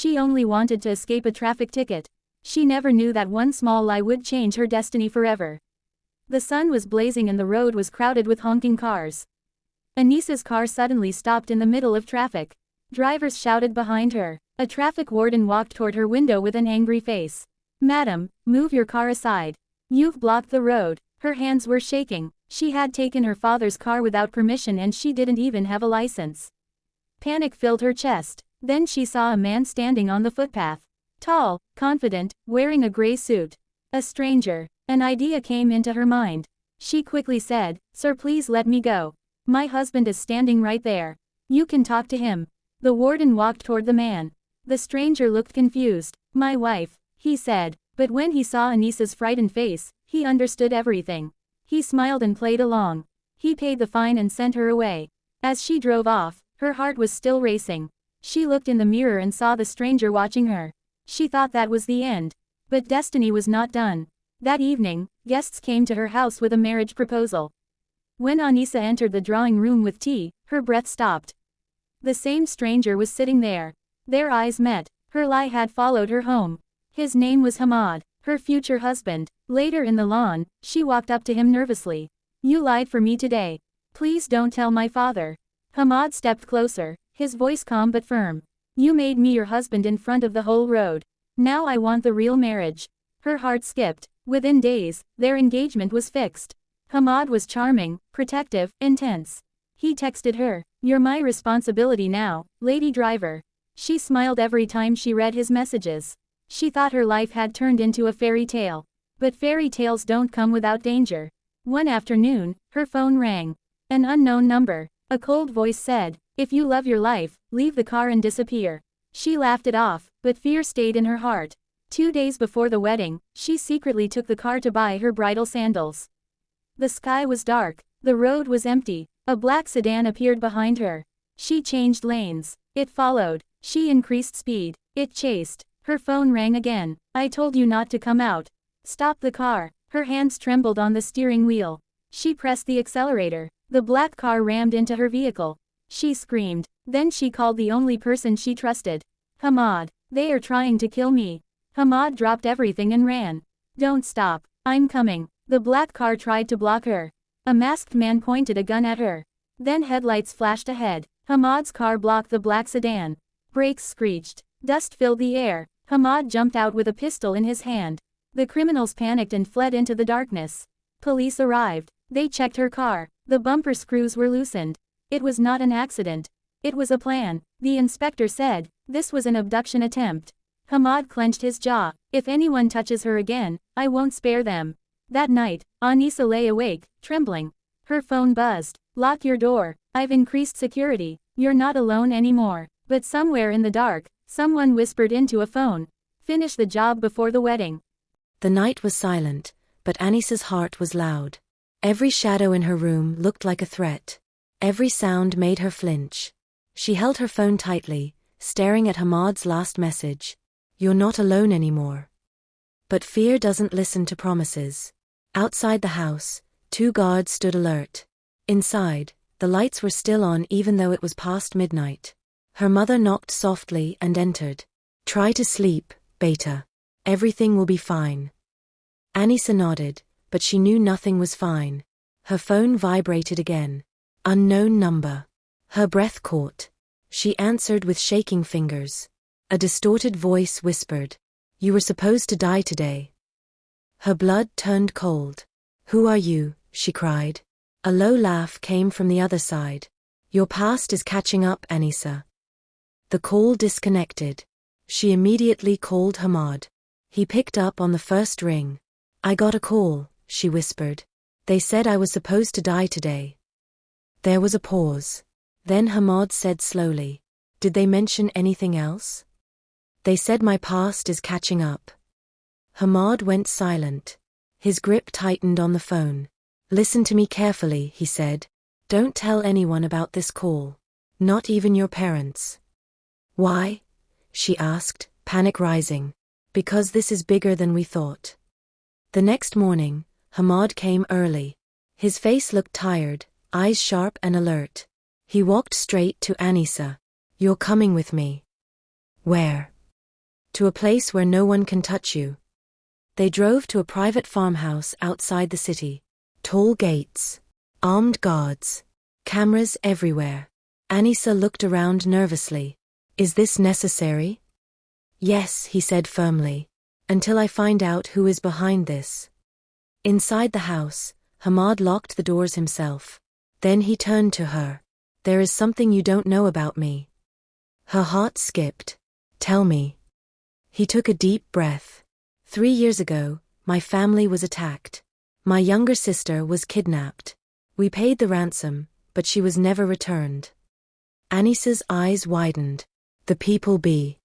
She only wanted to escape a traffic ticket. She never knew that one small lie would change her destiny forever. The sun was blazing and the road was crowded with honking cars. Anissa's car suddenly stopped in the middle of traffic. Drivers shouted behind her. A traffic warden walked toward her window with an angry face. "Madam, move your car aside. You've blocked the road." Her hands were shaking. She had taken her father's car without permission and she didn't even have a license. Panic filled her chest. Then she saw a man standing on the footpath. Tall, confident, wearing a gray suit. A stranger. An idea came into her mind. She quickly said, "Sir, please let me go. My husband is standing right there. You can talk to him." The warden walked toward the man. The stranger looked confused. "My wife," he said, but when he saw Anissa's frightened face, he understood everything. He smiled and played along. He paid the fine and sent her away. As she drove off, her heart was still racing. She looked in the mirror and saw the stranger watching her. She thought that was the end. But destiny was not done. That evening, guests came to her house with a marriage proposal. When Anissa entered the drawing room with tea, her breath stopped. The same stranger was sitting there. Their eyes met. Her lie had followed her home. His name was Hamad, her future husband. Later in the lawn, she walked up to him nervously. "You lied for me today. Please don't tell my father." Hamad stepped closer, his voice calm but firm. "You made me your husband in front of the whole road. Now I want the real marriage." Her heart skipped. Within days, their engagement was fixed. Hamad was charming, protective, intense. He texted her, "You're my responsibility now, lady driver." She smiled every time she read his messages. She thought her life had turned into a fairy tale. But fairy tales don't come without danger. One afternoon, her phone rang. An unknown number. A cold voice said, "If you love your life, leave the car and disappear." She laughed it off, but fear stayed in her heart. 2 days before the wedding, she secretly took the car to buy her bridal sandals. The sky was dark. The road was empty. A black sedan appeared behind her. She changed lanes. It followed. She increased speed. It chased. Her phone rang again. "I told you not to come out. Stop the car." Her hands trembled on the steering wheel. She pressed the accelerator. The black car rammed into her vehicle. She screamed. Then she called the only person she trusted. "Hamad, they are trying to kill me." Hamad dropped everything and ran. "Don't stop. I'm coming." The black car tried to block her. A masked man pointed a gun at her. Then headlights flashed ahead. Hamad's car blocked the black sedan. Brakes screeched. Dust filled the air. Hamad jumped out with a pistol in his hand. The criminals panicked and fled into the darkness. Police arrived. They checked her car. The bumper screws were loosened. It was not an accident. It was a plan. The inspector said, "This was an abduction attempt." Hamad clenched his jaw. "If anyone touches her again, I won't spare them." That night, Anissa lay awake, trembling. Her phone buzzed. "Lock your door. I've increased security. You're not alone anymore." But somewhere in the dark, someone whispered into a phone, "Finish the job before the wedding." The night was silent, but Anissa's heart was loud. Every shadow in her room looked like a threat. Every sound made her flinch. She held her phone tightly, staring at Hamad's last message. "You're not alone anymore." But fear doesn't listen to promises. Outside the house, 2 guards stood alert. Inside, the lights were still on even though it was past midnight. Her mother knocked softly and entered. "Try to sleep, Beta. Everything will be fine." Anissa nodded, but she knew nothing was fine. Her phone vibrated again. Unknown number. Her breath caught. She answered with shaking fingers. A distorted voice whispered, "You were supposed to die today." Her blood turned cold. "Who are you?" she cried. A low laugh came from the other side. "Your past is catching up, Anissa." The call disconnected. She immediately called Hamad. He picked up on the first ring. "I got a call," she whispered. "They said I was supposed to die today." There was a pause. Then Hamad said slowly, "Did they mention anything else?" "They said my past is catching up." Hamad went silent. His grip tightened on the phone. "Listen to me carefully," he said. "Don't tell anyone about this call. Not even your parents." "Why?" she asked, panic rising. "Because this is bigger than we thought." The next morning, Hamad came early. His face looked tired, eyes sharp and alert. He walked straight to Anissa. "You're coming with me." "Where?" To a place where no one can touch you. They drove to a private farmhouse outside the city. Tall gates. Armed guards. Cameras everywhere. Anissa looked around nervously. Is this necessary? Yes, he said firmly. Until I find out who is behind this. Inside the house, Hamad locked the doors himself. Then he turned to her. There is something you don't know about me. Her heart skipped. Tell me. He took a deep breath. 3 years ago, my family was attacked. My younger sister was kidnapped. We paid the ransom, but she was never returned. Anissa's eyes widened. The people be.